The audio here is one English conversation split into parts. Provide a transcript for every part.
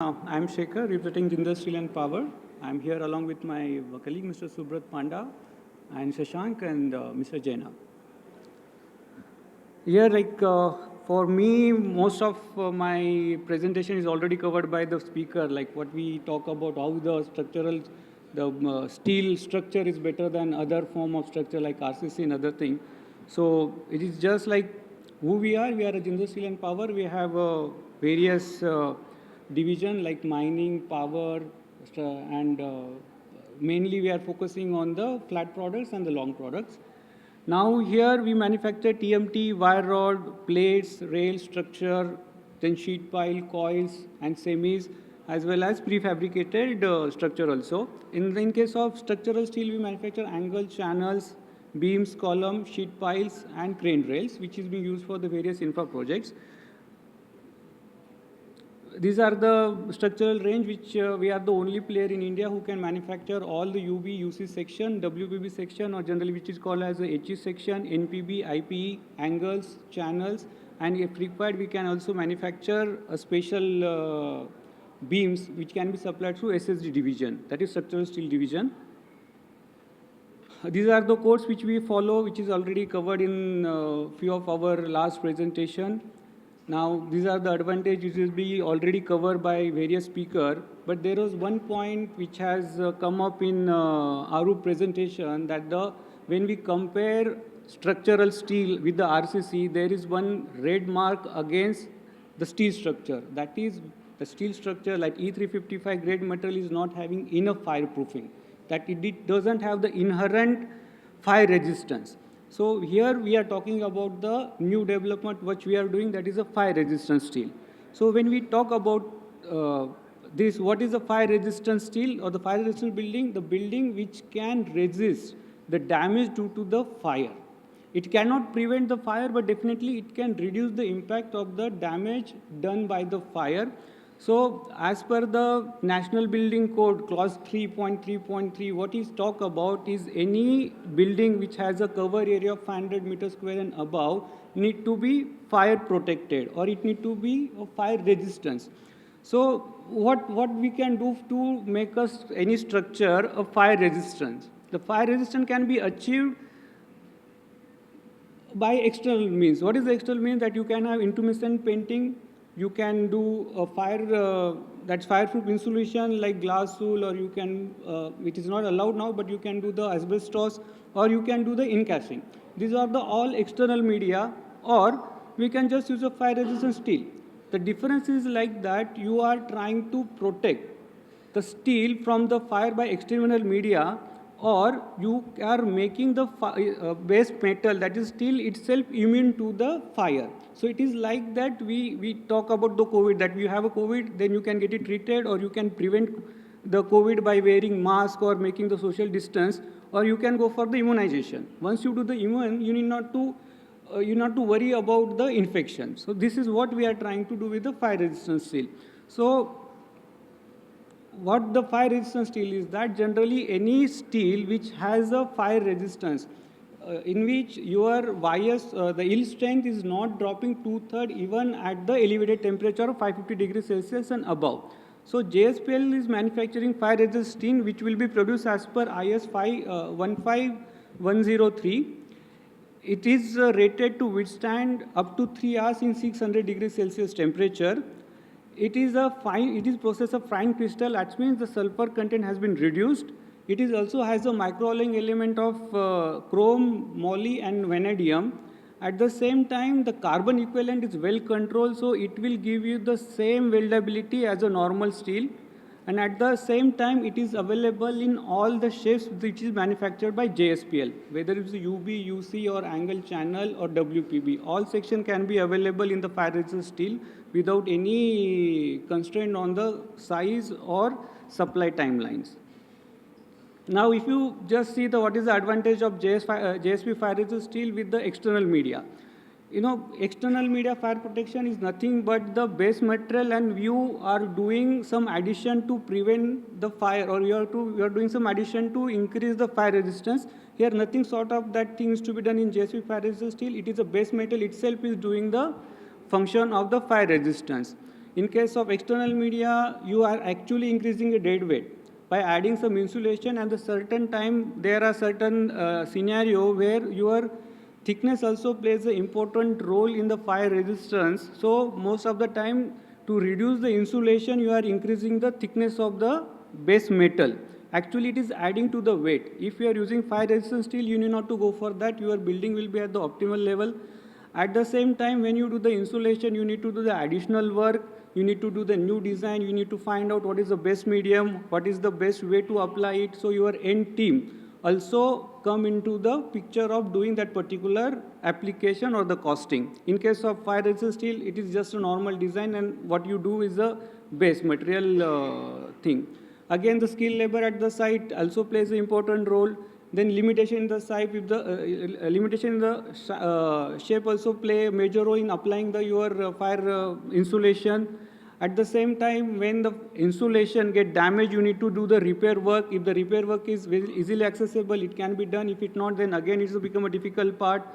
I'm Shekhar, representing Jindal Steel and Power. I'm here along with my colleague, Mr. Subrat Panda, and Shashank and Mr. Jaina. Here, for me, most of my presentation is already covered by the speaker. Like what we talk about, how the steel structure is better than other form of structure like RCC and other thing. So it is just like who we are. We are a Jindal Steel and Power. We have various division like mining, power, and mainly we are focusing on the flat products and the long products. Now here we manufacture TMT, wire rod, plates, rail structure, then sheet pile, coils and semis, as well as prefabricated structure also. In case of structural steel, we manufacture angle, channels, beams, column, sheet piles and crane rails, which is being used for the various infra projects. These are the structural range which we are the only player in India who can manufacture all the UB, UC section, WPB section, or generally which is called as the HE section, NPB, IPE, angles, channels, and if required we can also manufacture a special beams which can be supplied through SSD division, that is structural steel division. These are the codes which we follow, which is already covered in few of our last presentation. Now, these are the advantages which will be already covered by various speakers, but there was one point which has come up in Arup presentation that when we compare structural steel with the RCC, there is one red mark against the steel structure. That is, the steel structure like E355 grade metal is not having enough fireproofing, that it doesn't have the inherent fire resistance. So here we are talking about the new development which we are doing, that is a fire resistant steel. So when we talk about this, what is a fire resistant steel or the fire resistant building? The building which can resist the damage due to the fire. It cannot prevent the fire, but definitely it can reduce the impact of the damage done by the fire. So as per the National Building Code, clause 3.3.3, what is talk about is any building which has a cover area of 500 meters square and above need to be fire protected, or it need to be a fire resistance. So what we can do to make any structure a fire resistance? The fire resistance can be achieved by external means. What is the external means? That you can have intermittent painting, you can do a that's fireproof insulation like glass wool, or you can, which is not allowed now, but you can do the asbestos, or you can do the in-casting. These are the all external media, or we can just use a fire resistant steel. The difference is like that you are trying to protect the steel from the fire by external media, or you are making the base metal, that is steel itself, immune to the fire. So it is like that we talk about the COVID, that you have a COVID, then you can get it treated, or you can prevent the COVID by wearing mask or making the social distance, or you can go for the immunization. Once you do the immune, you need not to worry about the infection. So this is what we are trying to do with the fire resistant steel. So what the fire resistant steel is, that generally any steel which has a fire resistance, in which your wires, the yield strength is not dropping 2/3 even at the elevated temperature of 550 degrees Celsius and above. So JSPL is manufacturing fire resistant steel which will be produced as per IS 15103. It is rated to withstand up to 3 hours in 600 degrees Celsius temperature. It is process of fine crystal. That means the sulfur content has been reduced. It is also has a microalloying element of chrome, moly, and vanadium. At the same time, the carbon equivalent is well controlled, so it will give you the same weldability as a normal steel. And at the same time, it is available in all the shapes which is manufactured by JSPL, whether it's UB, UC, or angle channel, or WPB. All section can be available in the fire resistant steel without any constraint on the size or supply timelines. Now, if you just see what is the advantage of JSP fire resistant steel with the external media. External media fire protection is nothing but the base material, and you are doing some addition to prevent the fire, or you are doing some addition to increase the fire resistance. Here, nothing sort of that things to be done in JSP fire resistant steel. It is a base metal itself is doing the function of the fire resistance. In case of external media, you are actually increasing the dead weight by adding some insulation, and the certain time there are certain scenario where your thickness also plays an important role in the fire resistance. So most of the time, to reduce the insulation, you are increasing the thickness of the base metal. Actually, it is adding to the weight. If you are using fire resistant steel, you need not to go for that. Your building will be at the optimal level. At the same time, when you do the insulation, you need to do the additional work. You need to do the new design. You need to find out what is the best medium, what is the best way to apply it. So your end team also come into the picture of doing that particular application or the costing. In case of fire resistant steel, it is just a normal design, and what you do is a base material thing. Again, the skilled labor at the site also plays an important role. Then limitation in the site, if the limitation in the shape also play a major role in applying the your fire insulation. At the same time, when the insulation get damaged, you need to do the repair work. If the repair work is very easily accessible, it can be done. If it not, then again it will become a difficult part.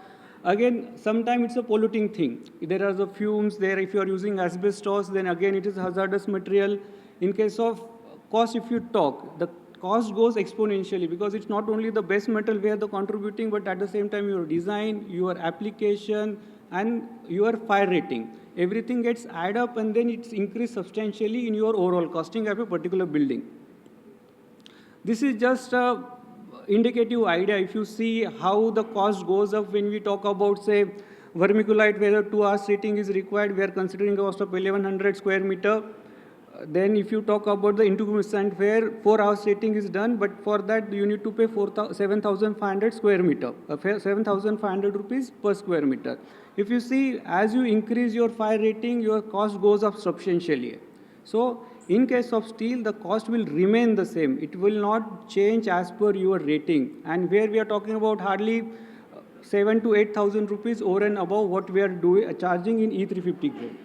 Again, sometimes it's a polluting thing. There are the fumes there. If you are using asbestos, then again it is hazardous material. In case of cost, if you talk, the cost goes exponentially, because it's not only the base metal where the contributing, but at the same time your design, your application, and your fire rating. Everything gets add up, and then it's increased substantially in your overall costing of a particular building. This is just a indicative idea. If you see how the cost goes up when we talk about, say, vermiculite, whether 2 hours rating is required, we are considering a cost of 1100 square meter. Then if you talk about the intumescent, where 4 hours rating is done, but for that you need to pay 7,500 square meter, 7,500 rupees per square meter. If you see, as you increase your fire rating, your cost goes up substantially. So in case of steel, the cost will remain the same. It will not change as per your rating. And where we are talking about hardly 7,000 to 8,000 rupees over and above what we are charging in E350 grade.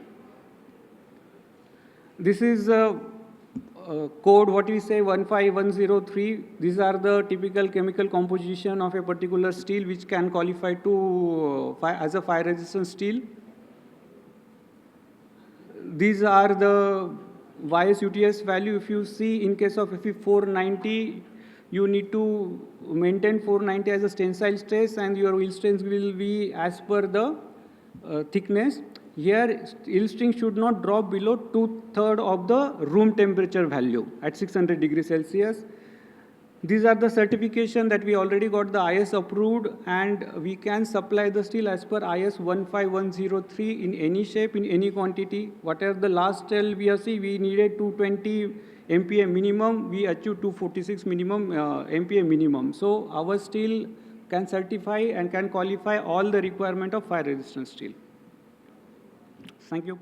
This is code, what we say, 15103. These are the typical chemical composition of a particular steel which can qualify to as a fire resistant steel. These are the YS UTS value. If you see, in case of Fe 490, you need to maintain 490 as a tensile stress, and your yield strength will be as per the thickness. Here, yield strength should not drop below 2/3 of the room temperature value at 600 degrees Celsius. These are the certification that we already got the IS approved, and we can supply the steel as per IS 15103 in any shape, in any quantity. Whatever the last tell we have seen, we needed 220 MPa minimum, we achieved 246 minimum MPa minimum. So our steel can certify and can qualify all the requirement of fire resistant steel. Thank you.